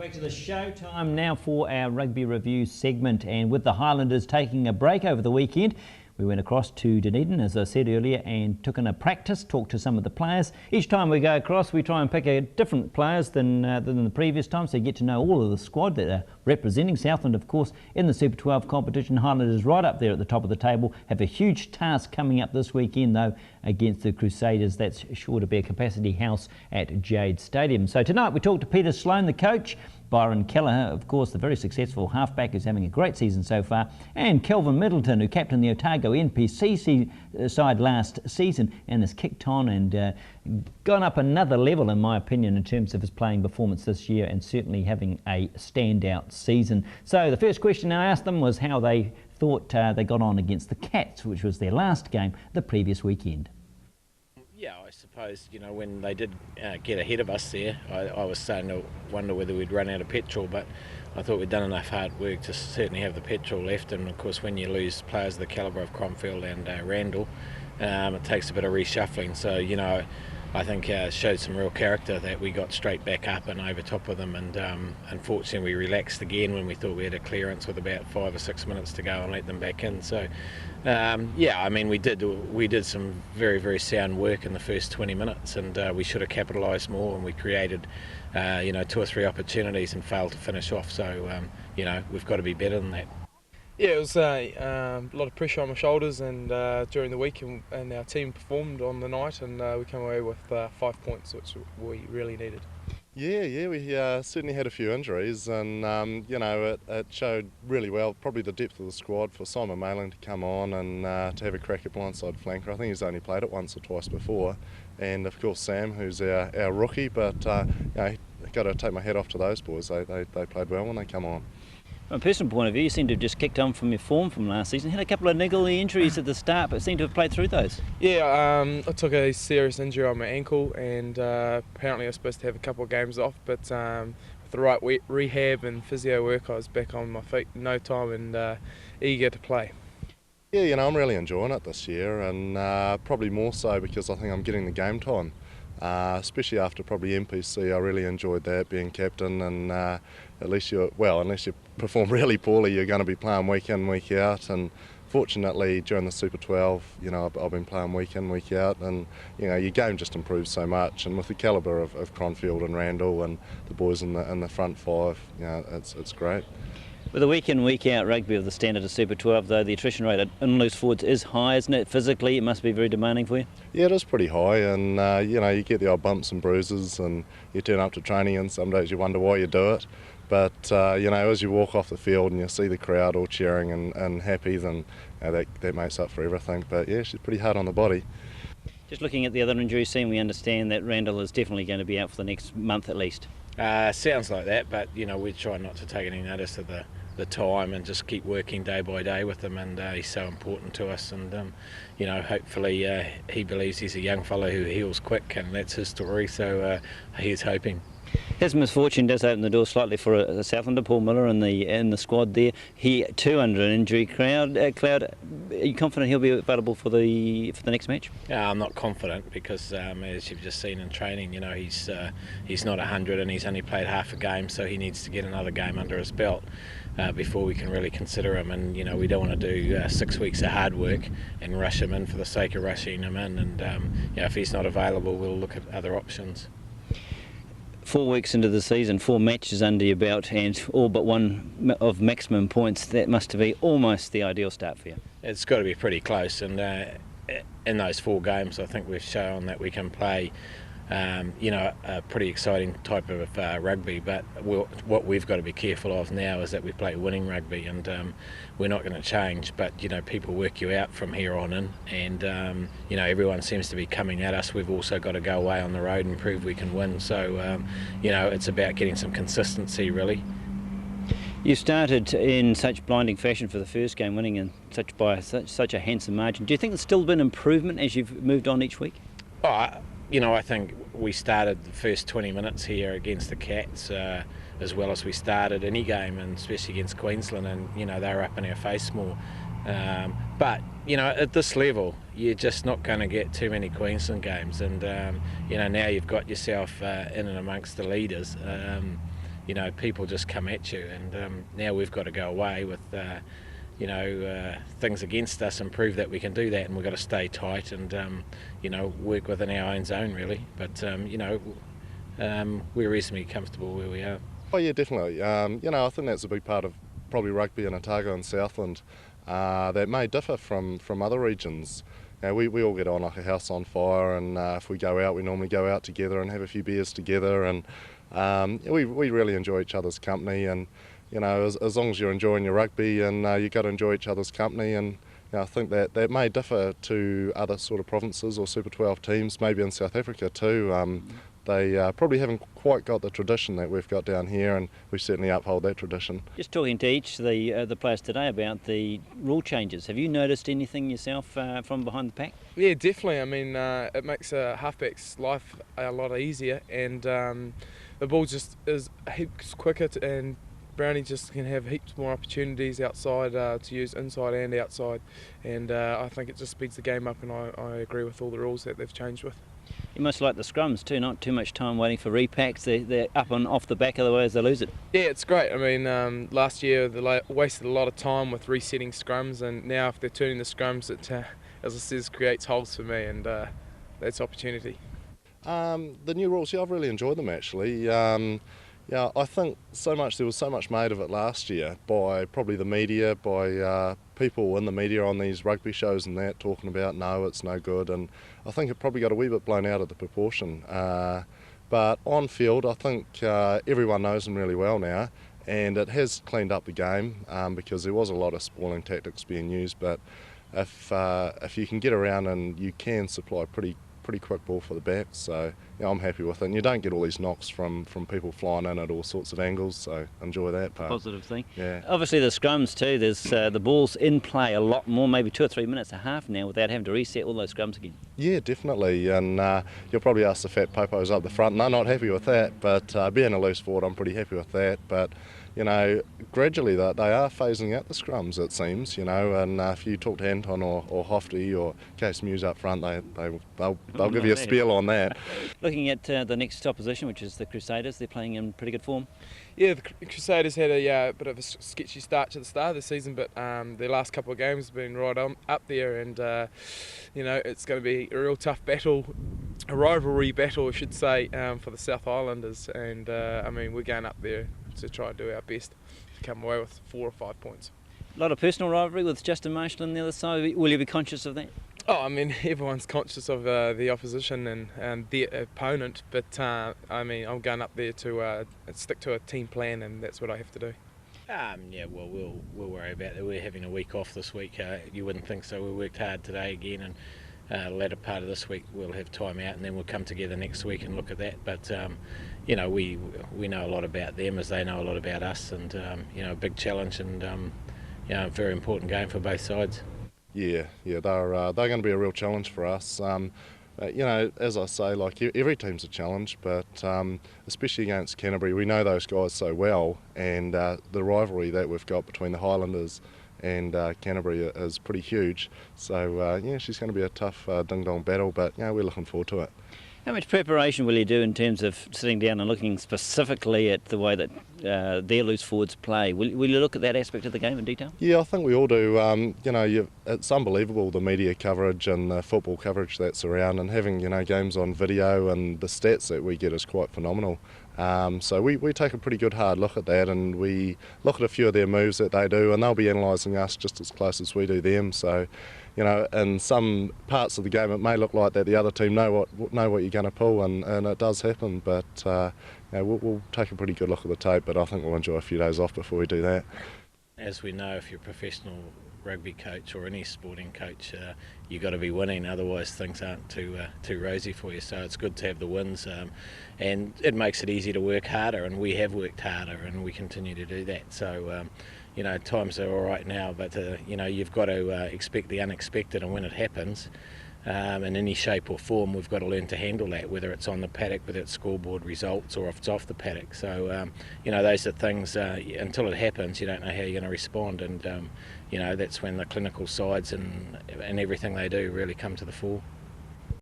Back to the show time now for our rugby review segment, and with the Highlanders taking a break over the weekend, we went across to Dunedin, as I said earlier, and took in a practice, talked to some of the players. Each time we go across, we try and pick different players than the previous time, so you get to know all of the squad that are representing Southland, of course, in the Super 12 competition. Highlanders right up there at the top of the table, have a huge task coming up this weekend, though, against the Crusaders. That's sure to be a capacity house at Jade Stadium. So tonight we talked to Peter Sloan, the coach, Byron Kelleher, of course, the very successful halfback who's having a great season so far, and Kelvin Middleton, who captained the Otago NPC side last season and has kicked on and gone up another level, in my opinion, in terms of his playing performance this year, and certainly having a standout season. So the first question I asked them was how they thought they got on against the Cats, which was their last game the previous weekend. Yeah, I suppose, you know, when they did get ahead of us there, I was starting to wonder whether we'd run out of petrol, but I thought we'd done enough hard work to certainly have the petrol left. And of course, when you lose players of the calibre of Cromfield and Randall, it takes a bit of reshuffling. So, you know, I think it showed some real character that we got straight back up and over top of them, and unfortunately we relaxed again when we thought we had a clearance with about 5 or 6 minutes to go and let them back in. So yeah, I mean, we did some very, very sound work in the first 20 minutes, and we should have capitalised more, and we created you know, 2 or 3 opportunities and failed to finish off. So you know, we've got to be better than that. Yeah, it was a lot of pressure on my shoulders, and during the week, and our team performed on the night, and we came away with 5 points, which we really needed. Yeah, we certainly had a few injuries, and you know, it showed really well, probably the depth of the squad for Simon Malin to come on and to have a crack at blindside flanker. I think he's only played it once or twice before, and of course Sam, who's our rookie, but you know, got to take my hat off to those boys. They played well when they come on. From a personal point of view, you seem to have just kicked on from your form from last season. Had a couple of niggly injuries at the start, but seem to have played through those. Yeah, I took a serious injury on my ankle, and apparently I was supposed to have a couple of games off, but with the right rehab and physio work, I was back on my feet in no time and eager to play. Yeah, you know, I'm really enjoying it this year, and probably more so because I think I'm getting the game time. Especially after probably NPC, I really enjoyed that, being captain, and unless you perform really poorly, you're going to be playing week in, week out. And fortunately, during the Super 12, you know, I've been playing week in, week out, and you know, your game just improves so much. And with the calibre of Cronfield and Randall and the boys in the front 5, you know, it's great. With the week in, week out rugby of the standard of Super 12, though, the attrition rate in loose forwards is high, isn't it? Physically, it must be very demanding for you. Yeah, it is pretty high, and you know, you get the odd bumps and bruises, and you turn up to training, and some days you wonder why you do it. But you know, as you walk off the field and you see the crowd all cheering and happy, then you know, that makes up for everything. But yeah, she's pretty hard on the body. Just looking at the other injury scene, we understand that Randall is definitely going to be out for the next month at least. Sounds like that, but you know, we try not to take any notice of the time and just keep working day by day with him, and he's so important to us, and you know, hopefully he believes he's a young fellow who heals quick, and that's his story, so he's hoping. His misfortune does open the door slightly for a Southlander, Paul Miller, in the squad there. He too under an injury cloud. Are you confident he'll be available for the next match? I'm not confident because as you've just seen in training, you know, he's not 100 and he's only played half a game, so he needs to get another game under his belt before we can really consider him. And you know, we don't want to do 6 weeks of hard work and rush him in for the sake of rushing him in. And you know, if he's not available, we'll look at other options. 4 weeks into the season, 4 matches under your belt, and all but one of maximum points. That must be almost the ideal start for you. It's got to be pretty close, and in those 4 games, I think we've shown that we can play, you know, a pretty exciting type of rugby. But what we've got to be careful of now is that we play winning rugby, and we're not going to change. But you know, people work you out from here on in, and you know, everyone seems to be coming at us. We've also got to go away on the road and prove we can win. So you know, it's about getting some consistency, really. You started in such blinding fashion for the first game, winning in by such a handsome margin. Do you think there's still been improvement as you've moved on each week? Oh, you know, I think we started the first 20 minutes here against the Cats as well as we started any game, and especially against Queensland, and you know, they were up in our face more. But you know, at this level, you're just not going to get too many Queensland games, and you know, now you've got yourself in and amongst the leaders. people just come at you, and now we've got to go away with things against us and prove that we can do that, and we've got to stay tight and work within our own zone really. But we're reasonably comfortable where we are. Oh yeah, definitely. I think that's a big part of probably rugby in Otago and Southland that may differ from other regions. We all get on like a house on fire, and if we go out, we normally go out together and have a few beers together, and we really enjoy each other's company. And as long as you're enjoying your rugby, and you've got to enjoy each other's company. And I think that may differ to other sort of provinces or Super 12 teams, maybe in South Africa too. They probably haven't quite got the tradition that we've got down here, and we certainly uphold that tradition. Just talking to each of the players today about the rule changes, have you noticed anything yourself from behind the pack? Yeah, definitely. I mean, it makes a halfback's life a lot easier, and the ball just is heaps quicker, and Brownie just can have heaps more opportunities outside to use inside and outside, and I think it just speeds the game up, and I agree with all the rules that they've changed with. You must like the scrums too, not too much time waiting for repacks. They're up and off the back, otherwise they lose it. Yeah, it's great. I mean, last year they wasted a lot of time with resetting scrums, and now if they're turning the scrums, it, as it says, creates holes for me, and that's opportunity. The new rules, yeah, I've really enjoyed them actually. I think there was so much made of it last year by probably the media, by people in the media on these rugby shows and that, talking about no, it's no good, and I think it probably got a wee bit blown out of the proportion. But on field, I think everyone knows them really well now, and it has cleaned up the game because there was a lot of spoiling tactics being used. But if you can get around and you can supply pretty quick ball for the backs, so I'm happy with it. And you don't get all these knocks from people flying in at all sorts of angles, so enjoy that part. Positive thing. Yeah. Obviously the scrums too, there's the ball's in play a lot more, maybe 2 or 3 minutes a half now without having to reset all those scrums again. Yeah, definitely, and you'll probably ask the fat popos up the front, and they're not happy with that, but being a loose forward, I'm pretty happy with that. But gradually they are phasing out the scrums, it seems, and if you talk to Anton or Hofty or Case Muse up front, they'll give you a spiel on that. Looking at the next opposition, which is the Crusaders, they're playing in pretty good form. Yeah, the Crusaders had a bit of a sketchy start to the start of the season, but their last couple of games have been right up there, and it's going to be a real tough battle, a rivalry battle I should say, for the South Highlanders, and I mean, we're going up there to try and do our best to come away with 4 or 5 points. A lot of personal rivalry with Justin Marshall on the other side. Will you be conscious of that? Oh, I mean, everyone's conscious of the opposition and their opponent, but I mean, I'm going up there to stick to a team plan, and that's what I have to do. Yeah, well, we'll worry about that. We're having a week off this week. You wouldn't think so. We worked hard today again, and the latter part of this week we'll have time out, and then we'll come together next week and look at that. But we know a lot about them as they know a lot about us, and a big challenge, and a very important game for both sides. Yeah, they're going to be a real challenge for us. As I say, like every team's a challenge, but especially against Canterbury, we know those guys so well, and the rivalry that we've got between the Highlanders and Canterbury is pretty huge. So she's going to be a tough ding-dong battle, but we're looking forward to it. How much preparation will you do in terms of sitting down and looking specifically at the way that their loose forwards play? Will you look at that aspect of the game in detail? Yeah, I think we all do. It's unbelievable, the media coverage and the football coverage that's around, and having games on video, and the stats that we get is quite phenomenal. So we take a pretty good hard look at that, and we look at a few of their moves that they do, and they'll be analysing us just as close as we do them. So in some parts of the game it may look like that the other team know what you're going to pull, and it does happen, but we'll take a pretty good look at the tape, but I think we'll enjoy a few days off before we do that. As we know, if you're a professional rugby coach or any sporting coach, you've got to be winning, otherwise things aren't too rosy for you. So it's good to have the wins, and it makes it easy to work harder, and we have worked harder and we continue to do that. So times are all right now, but you've got to expect the unexpected, and when it happens in any shape or form, we've got to learn to handle that, whether it's on the paddock, whether it's scoreboard results, or if it's off the paddock. So those are things, until it happens you don't know how you're going to respond, and that's when the clinical sides and everything they do really come to the fore.